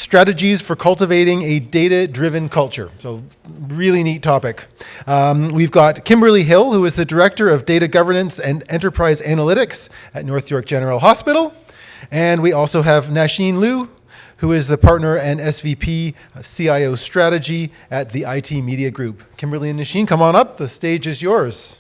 strategies for cultivating a data-driven culture. So really neat topic. We've got Kimberly Hill, who is the Director of Data Governance and Enterprise Analytics at North York General Hospital. And we also have Nasheen Liu, who is the Partner and SVP CIO Strategy at the IT Media Group. Kimberly and Nasheen, come on up. The stage is yours.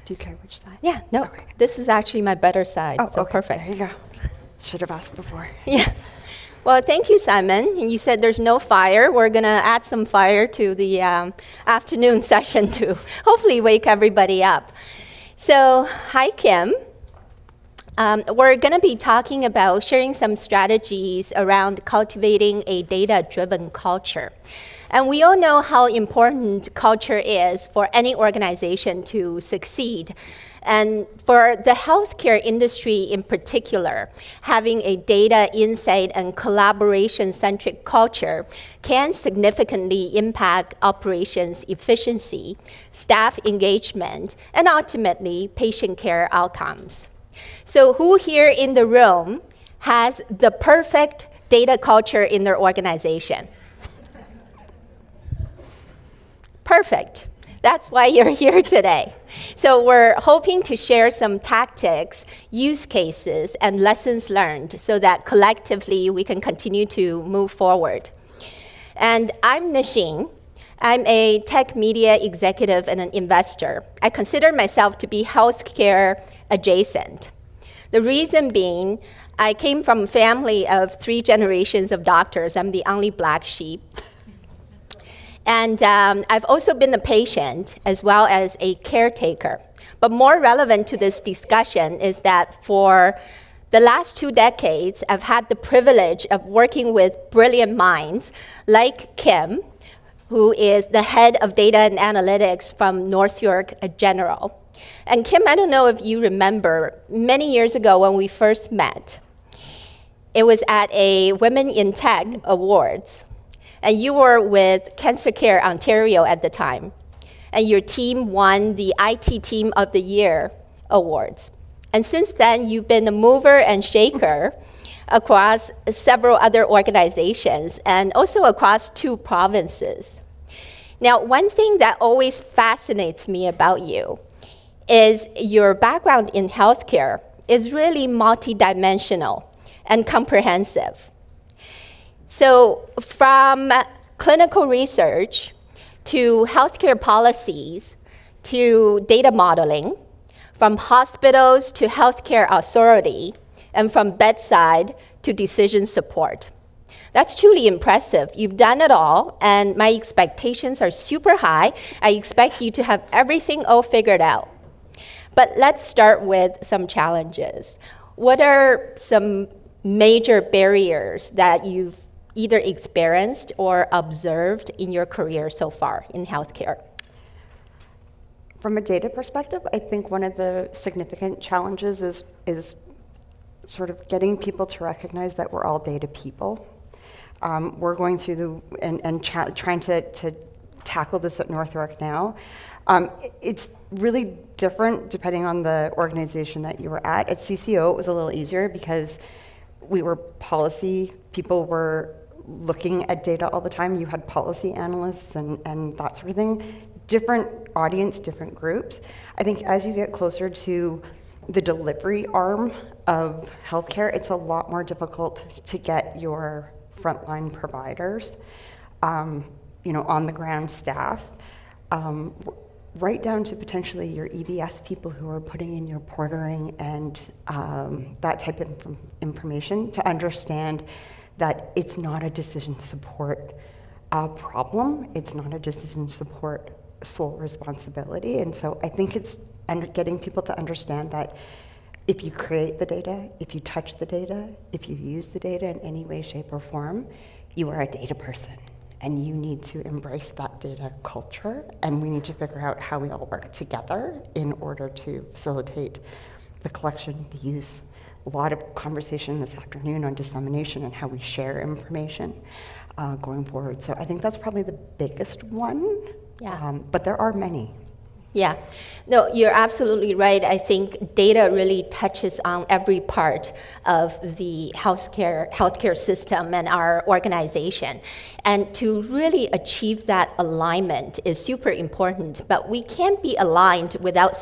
Do you care which side? Yeah, no, Okay. This is actually my better side, Oh, so okay. perfect. There you go. Should have asked before. Yeah. Well, thank you, Simon. And you said there's no fire. We're going to add some fire to the afternoon session to hopefully wake everybody up. So, hi, Kim. We're going to be talking about sharing some strategies around cultivating a data-driven culture. And we all know how important culture is for any organization to succeed. And for the healthcare industry in particular, having a data, insight, and collaboration-centric culture can significantly impact operations efficiency, staff engagement, and ultimately patient care outcomes. So who here in the room has the perfect data culture in their organization? Perfect. That's why you're here today. So we're hoping to share some tactics, use cases, and lessons learned so that collectively we can continue to move forward. And I'm Nasheen. I'm a tech media executive and an investor. I consider myself to be healthcare adjacent. The reason being, I came from a family of 3 generations of doctors. I'm the only black sheep. And I've also been a patient as well as a caretaker. But more relevant to this discussion is that for the last 2 decades, I've had the privilege of working with brilliant minds like Kim, who is the head of data and analytics from North York General. And Kim, I don't know if you remember, many years ago when we first met, it was at a Women in Tech Awards. And you were with Cancer Care Ontario at the time. And your team won the IT Team of the Year awards. And since then, you've been a mover and shaker across several other organizations and also across 2 provinces. Now, one thing that always fascinates me about you is your background in healthcare is really multidimensional and comprehensive. So from clinical research to healthcare policies to data modeling, from hospitals to healthcare authority, and from bedside to decision support. That's truly impressive. You've done it all, and my expectations are super high. I expect you to have everything all figured out. But let's start with some challenges. What are some major barriers that you've either experienced or observed in your career so far in healthcare? From a data perspective, I think one of the significant challenges is sort of getting people to recognize that we're all data people. We're going through trying to tackle this at North York now. It's really different depending on the organization that you were at. At CCO, it was a little easier because we were policy, people were looking at data all the time. You had policy analysts and that sort of thing. Different audience, different groups. I think as you get closer to the delivery arm of healthcare, it's a lot more difficult to get your frontline providers, on the ground staff, right down to potentially your EBS people who are putting in your portering and that type of information to understand that it's not a decision support problem, it's not a decision support sole responsibility. And so I think it's getting people to understand that if you create the data, if you touch the data, if you use the data in any way, shape, or form, you are a data person. And you need to embrace that data culture, and we need to figure out how we all work together in order to facilitate the collection, the use. A lot of conversation this afternoon on dissemination and how we share information going forward. So I think that's probably the biggest one Yeah. But there are many. Yeah, no, you're absolutely right. I think data really touches on every part of the healthcare system and our organization. And to really achieve that alignment is super important, but we can't be aligned without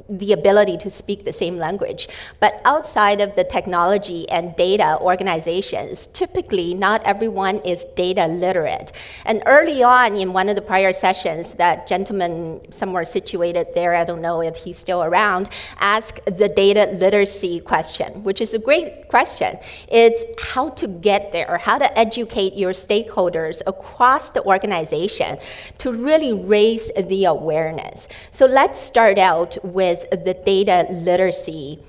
the ability to speak the same language. But outside of the technology and data organizations, typically not everyone is data literate. And early on in one of the prior sessions, that gentleman somewhere situated there, I don't know if he's still around, asked the data literacy question, which is a great question. It's how to get there, how to educate your stakeholders across the organization to really raise the awareness. So let's start out with the data literacy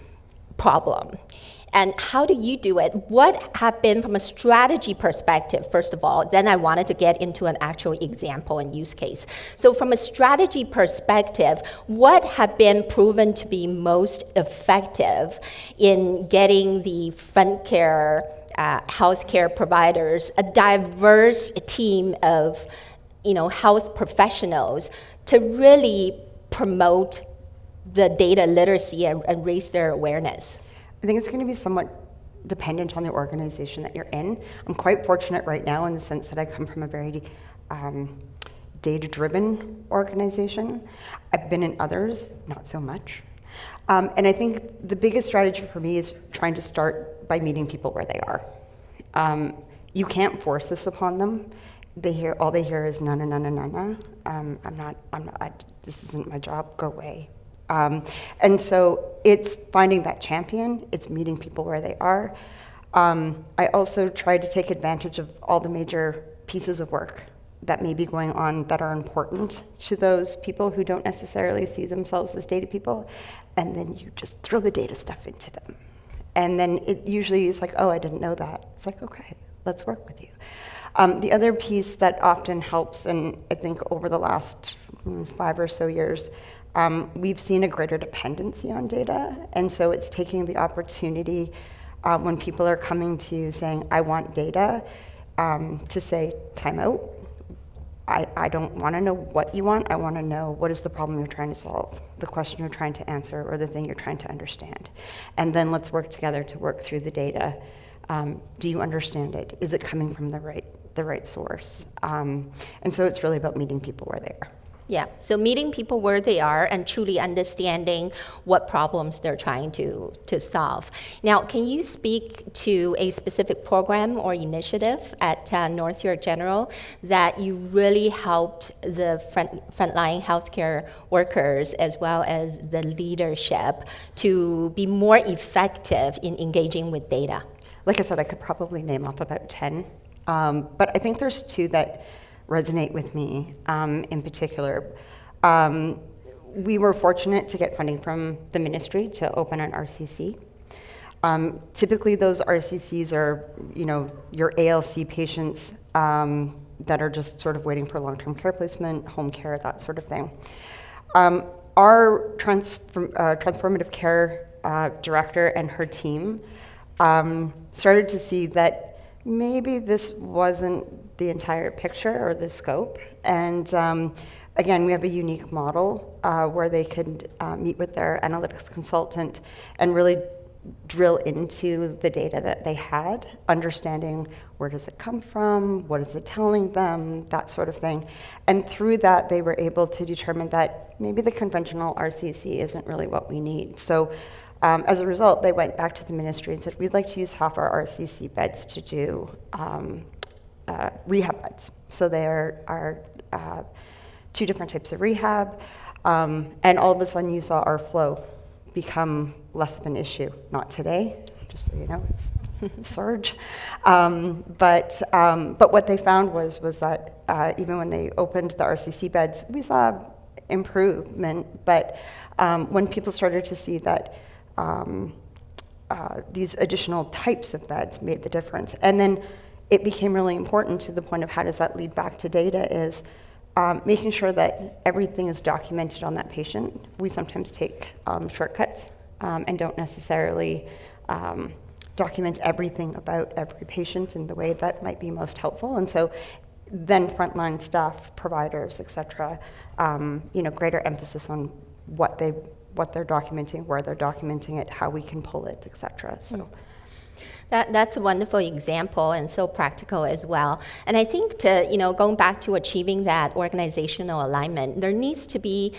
problem. And how do you do it? What have been from a strategy perspective, first of all, then I wanted to get into an actual example and use case. So from a strategy perspective, what have been proven to be most effective in getting the front care healthcare providers, a diverse team of health professionals to really promote the data literacy and raise their awareness? I think it's going to be somewhat dependent on the organization that you're in. I'm quite fortunate right now in the sense that I come from a very data-driven organization. I've been in others, not so much. And I think the biggest strategy for me is trying to start by meeting people where they are. You can't force this upon them. All they hear is no. This isn't my job, go away. And so it's finding that champion, it's meeting people where they are. I also try to take advantage of all the major pieces of work that may be going on that are important to those people who don't necessarily see themselves as data people, and then you just throw the data stuff into them. And then it usually is like, oh, I didn't know that. It's like, okay, let's work with you. The other piece that often helps, and I think over the last 5 or so years, we've seen a greater dependency on data, and so it's taking the opportunity when people are coming to you saying, I want data, to say, time out. I don't want to know what you want, I want to know what is the problem you're trying to solve, the question you're trying to answer, or the thing you're trying to understand. And then let's work together to work through the data. Do you understand it? Is it coming from the right source? And so it's really about meeting people where they are. Yeah, so meeting people where they are and truly understanding what problems they're trying to solve. Now, can you speak to a specific program or initiative at North York General that you really helped the frontline healthcare workers as well as the leadership to be more effective in engaging with data? Like I said, I could probably name off about 10, but I think there's 2 that resonate with me in particular. We were fortunate to get funding from the ministry to open an RCC. Typically those RCCs are, your ALC patients that are just sort of waiting for long-term care placement, home care, that sort of thing. Our transformative care director and her team started to see that maybe this wasn't the entire picture or the scope. And again, we have a unique model where they could meet with their analytics consultant and really drill into the data that they had, understanding where does it come from, what is it telling them, that sort of thing. And through that, they were able to determine that maybe the conventional RCC isn't really what we need. So as a result, they went back to the ministry and said, we'd like to use half our RCC beds to do rehab beds. So there are 2 different types of rehab, and all of a sudden you saw our flow become less of an issue. Not today, just so you know, it's surge. But what they found was that even when they opened the RCC beds, we saw improvement. But when people started to see that these additional types of beds made the difference, and then it became really important to the point of how does that lead back to data is making sure that everything is documented on that patient. We sometimes take shortcuts and don't necessarily document everything about every patient in the way that might be most helpful. And so then frontline staff, providers, et cetera, greater emphasis on what they're documenting, where they're documenting it, how we can pull it, et cetera. So. That's a wonderful example and so practical as well. And I think going back to achieving that organizational alignment, there needs to be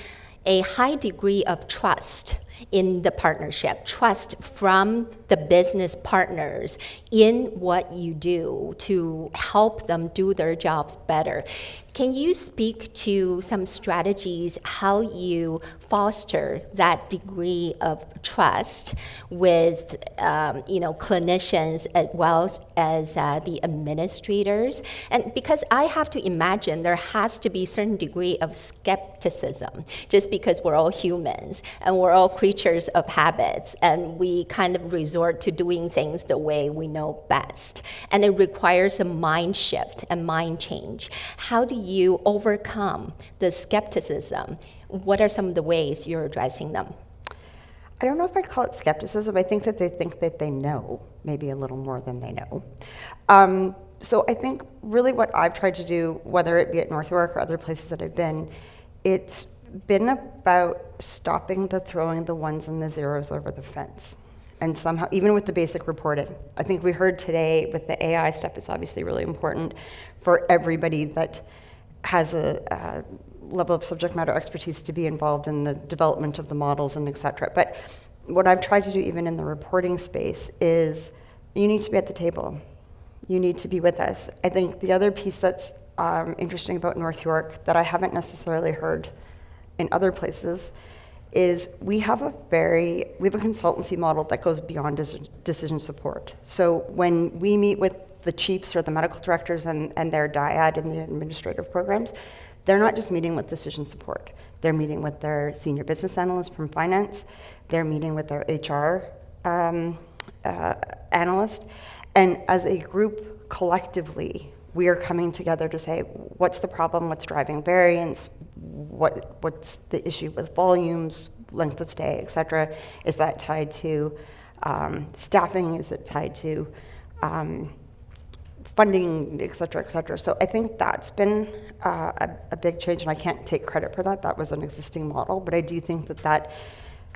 a high degree of trust in the partnership, trust from the business partners in what you do to help them do their jobs better. Can you speak to some strategies how you foster that degree of trust with clinicians as well as the administrators? And because I have to imagine there has to be a certain degree of skepticism, just because we're all humans and we're all creatures of habits, and we kind of resort to doing things the way we know best. And it requires a mind shift and mind change. How do you overcome the skepticism? What are some of the ways you're addressing them? I don't know if I'd call it skepticism. I think that they know maybe a little more than they know. So I think really what I've tried to do, whether it be at North York or other places that I've been, it's been about stopping the throwing the ones and the zeros over the fence. And somehow, even with the basic reporting, I think we heard today with the AI stuff, it's obviously really important for everybody that has a level of subject matter expertise to be involved in the development of the models and et cetera. But what I've tried to do even in the reporting space is you need to be at the table. You need to be with us. I think the other piece that's interesting about North York that I haven't necessarily heard in other places is we have a consultancy model that goes beyond decision support. So when we meet with the chiefs or the medical directors and their dyad and the administrative programs, they're not just meeting with decision support. They're meeting with their senior business analyst from finance. They're meeting with their HR analyst. And as a group, collectively, we are coming together to say, what's the problem, what's driving variance, what's the issue with volumes, length of stay, et cetera? Is that tied to staffing? Is it tied to funding, et cetera, et cetera? So I think that's been a big change, and I can't take credit for that. That was an existing model, but I do think that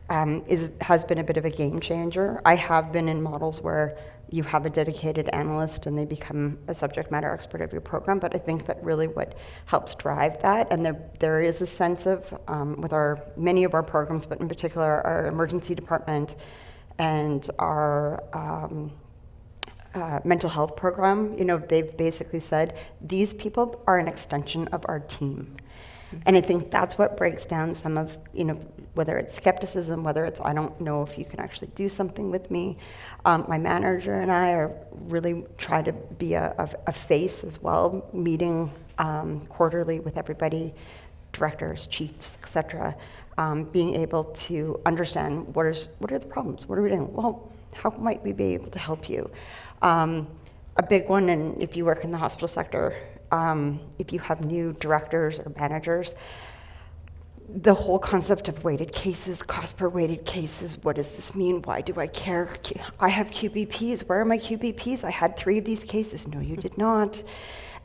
has been a bit of a game changer. I have been in models where you have a dedicated analyst and they become a subject matter expert of your program, but I think that really what helps drive that, and there is a sense of, with many of our programs, but in particular our emergency department and our mental health program, they've basically said, these people are an extension of our team. And I think that's what breaks down some of, whether it's skepticism, whether it's, I don't know if you can actually do something with me. My manager and I are really try to be a face as well, meeting quarterly with everybody, directors, chiefs, et cetera, being able to understand what are the problems, what are we doing? Well, how might we be able to help you? A big one, and if you work in the hospital sector, if you have new directors or managers, the whole concept of weighted cases, cost per weighted cases, what does this mean? Why do I care? I have QBPs. Where are my QBPs? I had 3 of these cases. No, you did not.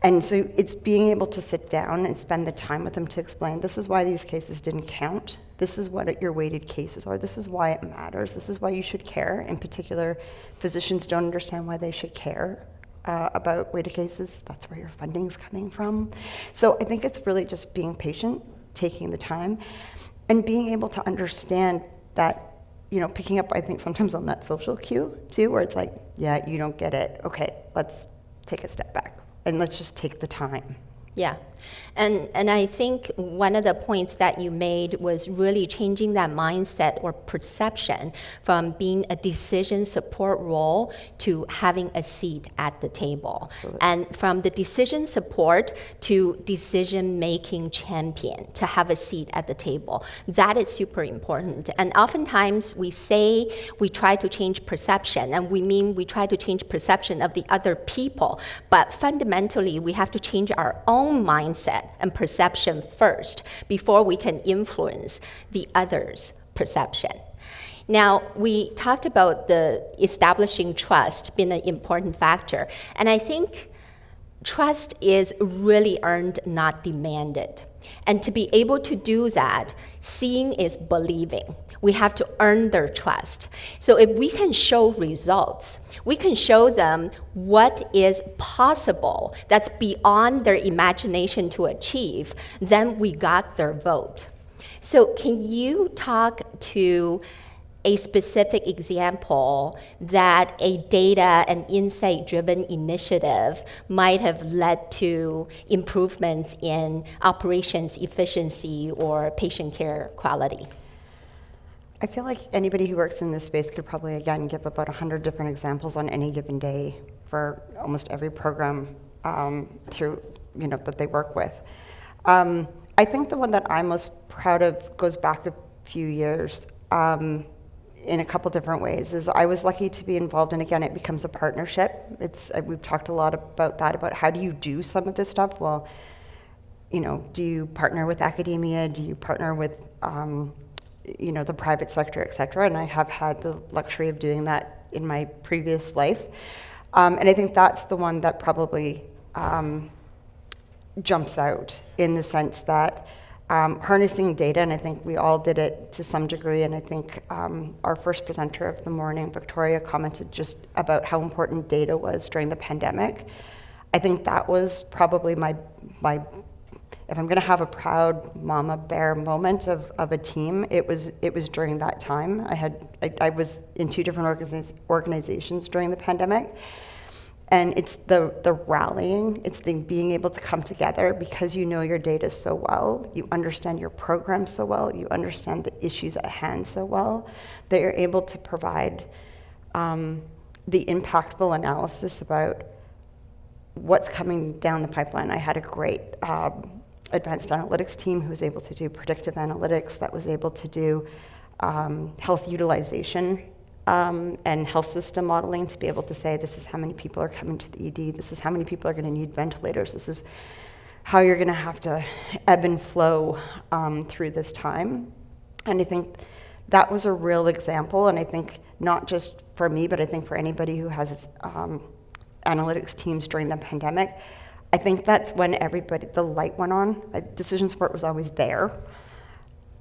And so it's being able to sit down and spend the time with them to explain, this is why these cases didn't count. This is what your weighted cases are. This is why it matters. This is why you should care. In particular, physicians don't understand why they should care about weighted cases. That's where your funding's coming from. So I think it's really just being patient, taking the time, and being able to understand that, picking up, I think, sometimes on that social cue, too, where it's like, yeah, you don't get it. Okay, let's take a step back, and let's just take the time. Yeah, and I think one of the points that you made was really changing that mindset or perception from being a decision support role to having a seat at the table. Absolutely. And from the decision support to decision-making champion, to have a seat at the table. That is super important. And oftentimes we say we try to change perception, and we mean we try to change perception of the other people, but fundamentally we have to change our own mindset and perception first before we can influence the other's perception. Now, we talked about the establishing trust being an important factor, and I think trust is really earned, not demanded. And to be able to do that, seeing is believing. We have to earn their trust. So if we can show results, we can show them what is possible that's beyond their imagination to achieve, then we got their vote. So can you talk to a specific example that a data and insight-driven initiative might have led to improvements in operations efficiency or patient care quality? I feel like anybody who works in this space could probably, again, give about 100 different examples on any given day for almost every program through, that they work with. I think the one that I'm most proud of goes back a few years in a couple different ways. Is I was lucky to be involved, and again, it becomes a partnership. We've talked a lot about that, about how do you do some of this stuff? Well, do you partner with academia? Do you partner with the private sector, et cetera? And I have had the luxury of doing that in my previous life. And I think that's the one that probably jumps out in the sense that harnessing data, and I think we all did it to some degree, and I think our first presenter of the morning, Victoria, commented just about how important data was during the pandemic. I think that was probably my if I'm going to have a proud mama bear moment of a team, it was during that time. I was in 2 different organizations during the pandemic, and it's the rallying, it's the being able to come together because you know your data so well, you understand your program so well, you understand the issues at hand so well, that you're able to provide the impactful analysis about what's coming down the pipeline. I had a great advanced analytics team who was able to do predictive analytics, that was able to do health utilization and health system modeling to be able to say, this is how many people are coming to the ED, this is how many people are going to need ventilators, this is how you're going to have to ebb and flow through this time. And I think that was a real example, and I think not just for me, but I think for anybody who has analytics teams during the pandemic, I think that's when the light went on. Decision support was always there.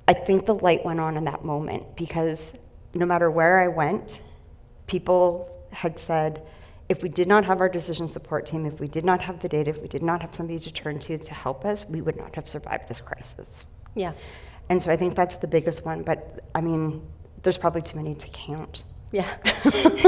I think the light went on in that moment because no matter where I went, people had said, if we did not have our decision support team, if we did not have the data, if we did not have somebody to turn to help us, we would not have survived this crisis. Yeah. And so I think that's the biggest one, but I mean, there's probably too many to count. Yeah,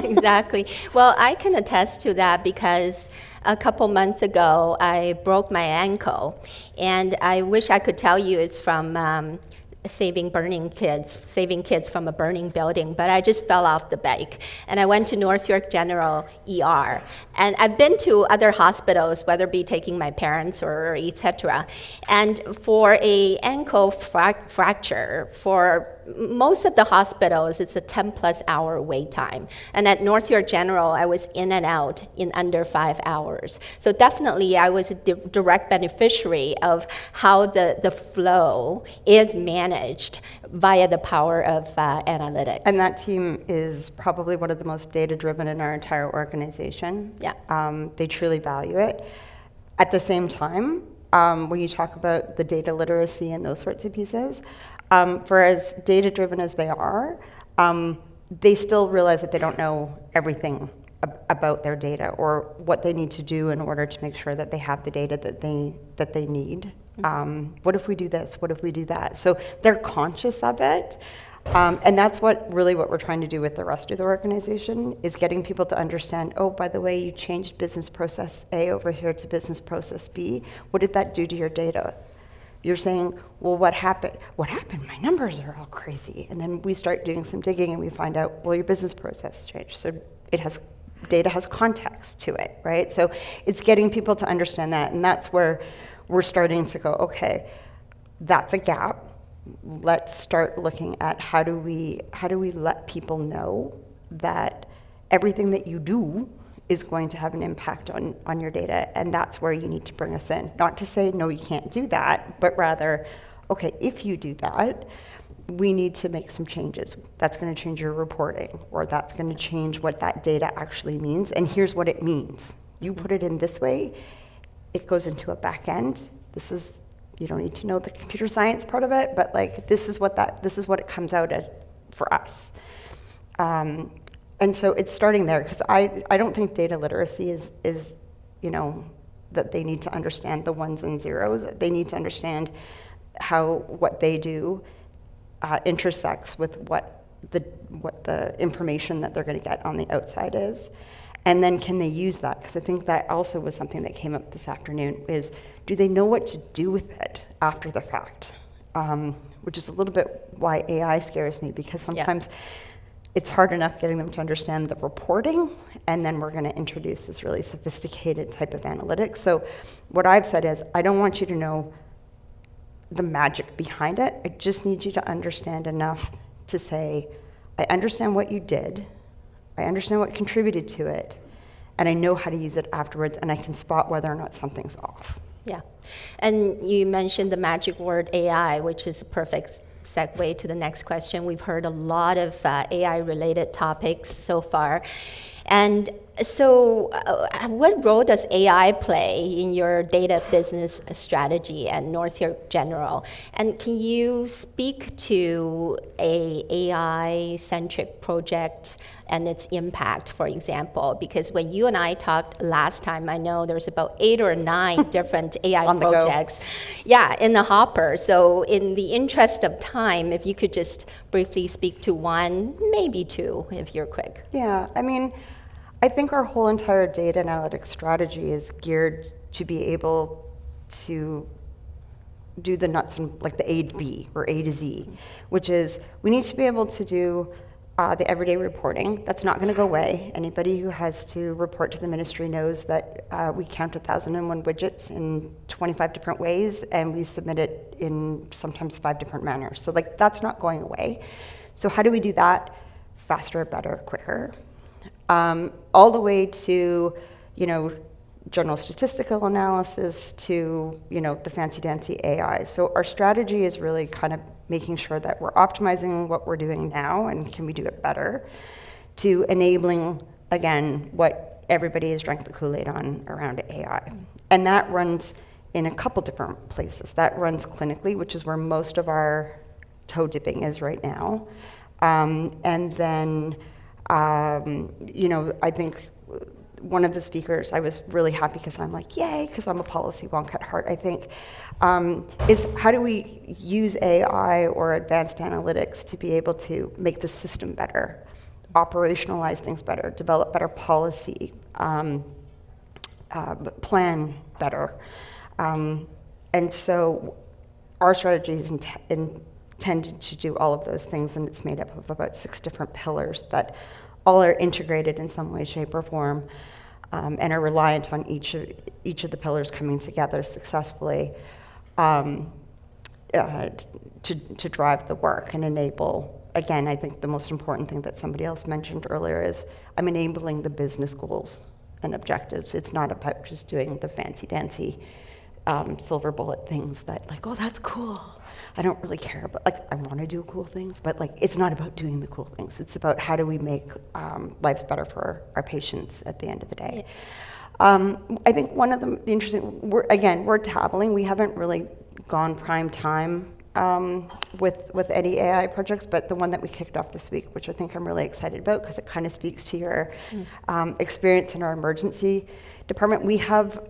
exactly. Well, I can attest to that because a couple months ago, I broke my ankle, and I wish I could tell you it's from saving kids from a burning building, but I just fell off the bike. And I went to North York General ER. And I've been to other hospitals, whether it be taking my parents or et cetera. And for a ankle fracture, for most of the hospitals, it's a 10+ hour wait time. And at North York General, I was in and out in under 5 hours. So definitely I was a direct beneficiary of how the flow is managed via the power of analytics. And that team is probably one of the most data-driven in our entire organization. Yeah. They truly value it. At the same time, when you talk about the data literacy and those sorts of pieces, for as data-driven as they are, they still realize that they don't know everything about their data or what they need to do in order to make sure that they have the data that they need. What if we do this? What if we do that? So they're conscious of it. And that's what we're trying to do with the rest of the organization, is getting people to understand, oh, by the way, you changed business process A over here to business process B. What did that do to your data? You're saying, well, what happened? What happened? My numbers are all crazy. And then we start doing some digging and we find out, well, your business process changed. So data has context to it, right? So it's getting people to understand that. And that's where we're starting to go, okay, that's a gap. Let's start looking at how do we let people know that everything that you do is going to have an impact on your data, and that's where you need to bring us in. Not to say, no, you can't do that, but rather, okay, if you do that, we need to make some changes. That's going to change your reporting, or that's going to change what that data actually means, and here's what it means. You put it in this way, it goes into a back end. This is, you don't need to know the computer science part of it, but like this is what it comes out at for us. And so it's starting there, because I don't think data literacy is, you know, that they need to understand the ones and zeros. They need to understand how what they do intersects with what the information that they're going to get on the outside is. And then can they use that? Because I think that also was something that came up this afternoon, is do they know what to do with it after the fact? Which is a little bit why AI scares me, because sometimes it's hard enough getting them to understand the reporting, and then we're going to introduce this really sophisticated type of analytics. So what I've said is, I don't want you to know the magic behind it. I just need you to understand enough to say, I understand what you did, I understand what contributed to it, and I know how to use it afterwards, and I can spot whether or not something's off. Yeah, and you mentioned the magic word AI, which is a perfect segue to the next question. We've heard a lot of AI-related topics so far. And so what role does AI play in your data business strategy at North York General? And can you speak to a AI-centric project and its impact, for example? Because when you and I talked last time, I know there's about 8 or 9 different AI projects, in the hopper. So in the interest of time, if you could just briefly speak to one, maybe 2, if you're quick. Yeah, I mean, I think our whole entire data analytics strategy is geared to be able to do the nuts and like the A to B or A to Z, which is we need to be able to do the everyday reporting. That's not going to go away. Anybody who has to report to the ministry knows that we count 1,001 widgets in 25 different ways, and we submit it in sometimes 5 different manners. So like that's not going away. So how do we do that faster, better, quicker? All the way to, you know, general statistical analysis to, you know, the fancy dancy AI. So our strategy is really kind of making sure that we're optimizing what we're doing now and can we do it better, to enabling, again, what everybody has drank the Kool-Aid on around AI. And that runs in a couple different places. That runs clinically, which is where most of our toe dipping is right now. And then, you know, I think one of the speakers, I was really happy because I'm like, yay, because I'm a policy wonk at heart, I think, is how do we use AI or advanced analytics to be able to make the system better, operationalize things better, develop better policy, plan better. And so our strategy is intended to do all of those things, and it's made up of about 6 different pillars that all are integrated in some way, shape, or form, and are reliant on each of the pillars coming together successfully to drive the work and enable. Again, I think the most important thing that somebody else mentioned earlier is I'm enabling the business goals and objectives. It's not about just doing the fancy-dancy silver bullet things that like, oh, that's cool. I don't really care about, like, I want to do cool things, but like, it's not about doing the cool things. It's about how do we make lives better for our patients at the end of the day. I think one of the interesting, we're dabbling. We haven't really gone prime time with any AI projects, but the one that we kicked off this week, which I think I'm really excited about because it kind of speaks to your experience in our emergency department. We have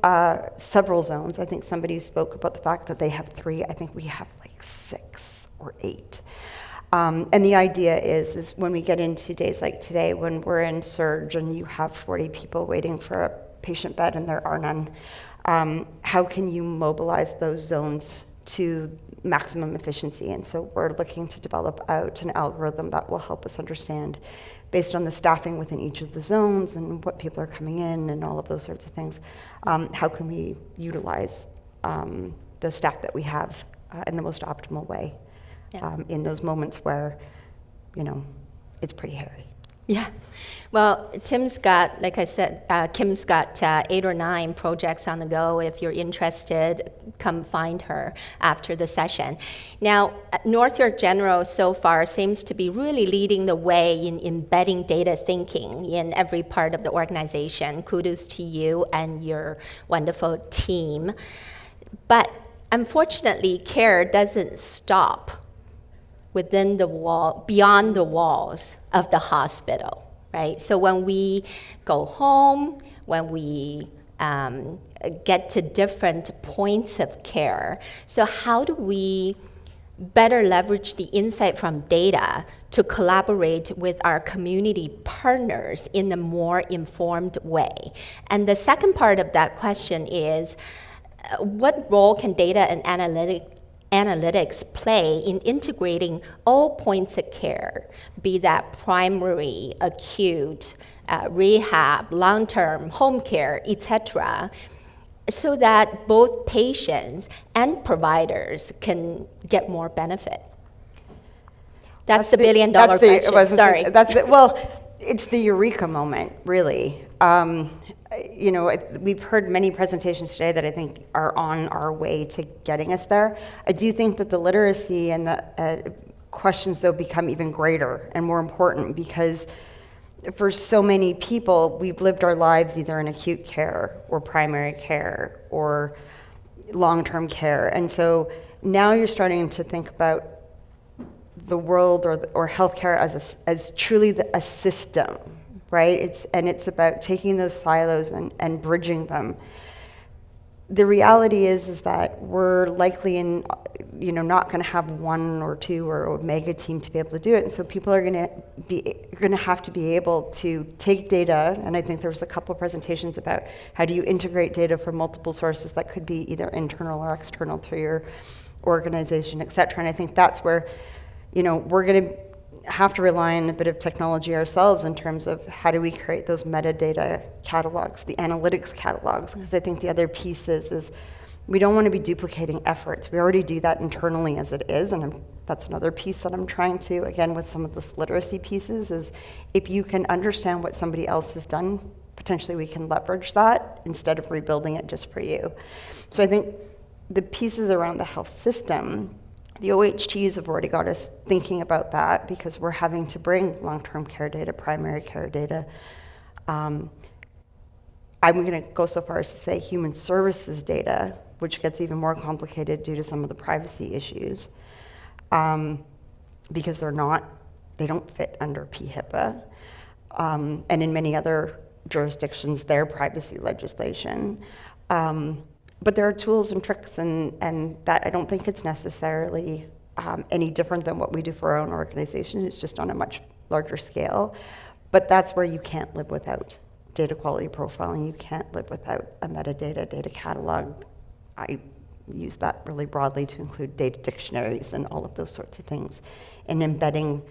several zones. I think somebody spoke about the fact that they have 3. I think we have like 6 or 8. And the idea is when we get into days like today, when we're in surge and you have 40 people waiting for a patient bed and there are none, how can you mobilize those zones to maximum efficiency? And so we're looking to develop out an algorithm that will help us understand, based on the staffing within each of the zones and what people are coming in and all of those sorts of things, how can we utilize the staff that we have in the most optimal way in those moments where, you know, it's pretty hairy. Yeah. Well, Tim's got, like I said, Kim's got 8 or 9 projects on the go. If you're interested, come find her after the session. Now, North York General so far seems to be really leading the way in embedding data thinking in every part of the organization. Kudos to you and your wonderful team. But unfortunately, care doesn't stop within the wall, beyond the walls of the hospital. Right? So when we go home, when we get to different points of care, so how do we better leverage the insight from data to collaborate with our community partners in a more informed way? And the second part of that question is, what role can data and analytics play in integrating all points of care, be that primary, acute, rehab, long-term, home care, etc., so that both patients and providers can get more benefit? That's the billion-dollar question. Sorry. Well, it's the eureka moment, really. We've heard many presentations today that I think are on our way to getting us there. I do think that the literacy and the questions, though, become even greater and more important because for so many people, we've lived our lives either in acute care or primary care or long-term care. And so now you're starting to think about the world or healthcare as truly a system. Right? It's about taking those silos and bridging them. The reality is that we're likely not going to have 1 or 2 or a mega team to be able to do it. And so people are going to have to be able to take data, and I think there was a couple of presentations about how do you integrate data from multiple sources that could be either internal or external to your organization, et cetera. And I think that's where, we're going to have to rely on a bit of technology ourselves in terms of how do we create those metadata catalogs, the analytics catalogs, because I think the other piece is we don't want to be duplicating efforts. We already do that internally as it is, and that's another piece that I'm trying to, again, with some of this literacy pieces, is if you can understand what somebody else has done, potentially we can leverage that instead of rebuilding it just for you. So I think the pieces around the health system, the OHTs have already got us thinking about that because we're having to bring long-term care data, primary care data. I'm going to go so far as to say human services data, which gets even more complicated due to some of the privacy issues, because they don't fit under PHIPAA, and in many other jurisdictions, their privacy legislation. But there are tools and tricks, and that I don't think it's necessarily any different than what we do for our own organization. It's just on a much larger scale. But that's where you can't live without data quality profiling. You can't live without a metadata data catalog. I use that really broadly to include data dictionaries and all of those sorts of things, and embedding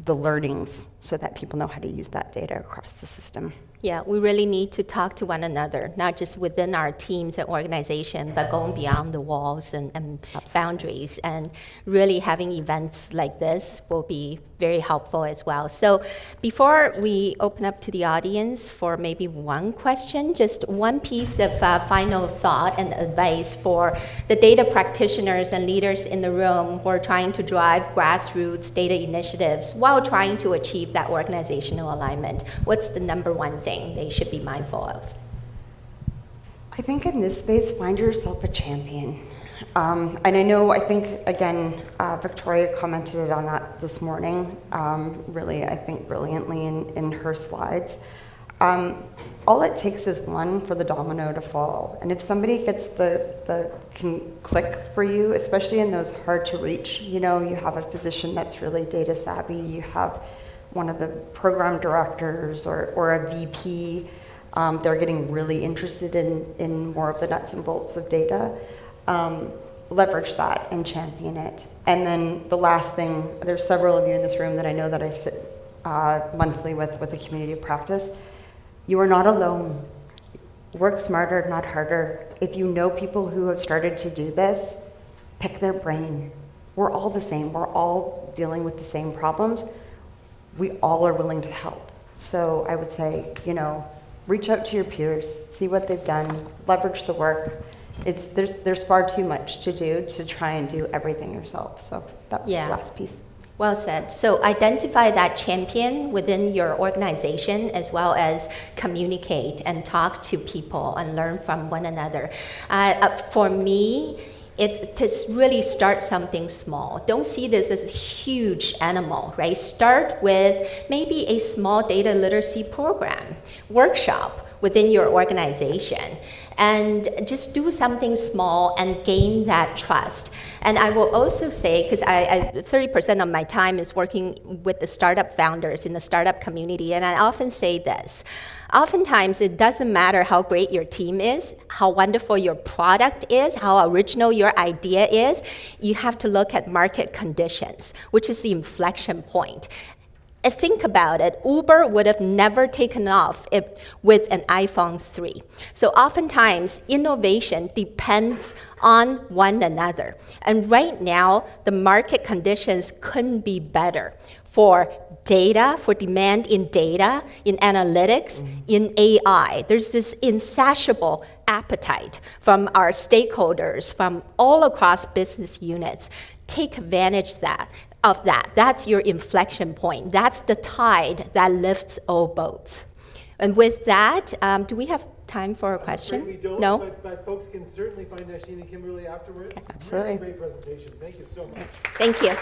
the learnings so that people know how to use that data across the system. Yeah, we really need to talk to one another, not just within our teams and organization, but going beyond the walls and boundaries. And really having events like this will be very helpful as well. So before we open up to the audience for maybe one question, just one piece of final thought and advice for the data practitioners and leaders in the room who are trying to drive grassroots data initiatives while trying to achieve that organizational alignment. What's the number one thing they should be mindful of? I think in this space, find yourself a champion. And I think, again, Victoria commented on that this morning, really, I think, brilliantly in her slides. All it takes is one for the domino to fall. And if somebody gets can click for you, especially in those hard to reach, you have a physician that's really data savvy, you have one of the program directors or a VP, they're getting really interested in more of the nuts and bolts of data. Leverage that and champion it. And then the last thing, there's several of you in this room that I know that I sit monthly with the community of practice. You are not alone. Work smarter, not harder. If you know people who have started to do this, pick their brain. we're all the same. We're all dealing with the same problems. We all are willing to help. So I would say, reach out to your peers, see what they've done, leverage the work. There's far too much to do to try and do everything yourself. So that was the last piece. Well said. So identify that champion within your organization, as well as communicate and talk to people and learn from one another. For me, it's to really start something small. Don't see this as a huge animal, right? Start with maybe a small data literacy program, workshop within your organization, and just do something small and gain that trust. And I will also say, because 30% of my time is working with the startup founders in the startup community, and I often say this. Oftentimes, it doesn't matter how great your team is, how wonderful your product is, how original your idea is. You have to look at market conditions, which is the inflection point. Think about it, Uber would have never taken off with an iPhone 3. So oftentimes, innovation depends on one another. And right now, the market conditions couldn't be better for data, for demand in data, in analytics, in AI. There's this insatiable appetite from our stakeholders, from all across business units. Take advantage of that. That's your inflection point. That's the tide that lifts all boats. And with that, do we have time for a question? We don't, No? but folks can certainly find Nasheen and Kimberly afterwards. Absolutely. Really great presentation. Thank you so much. Thank you.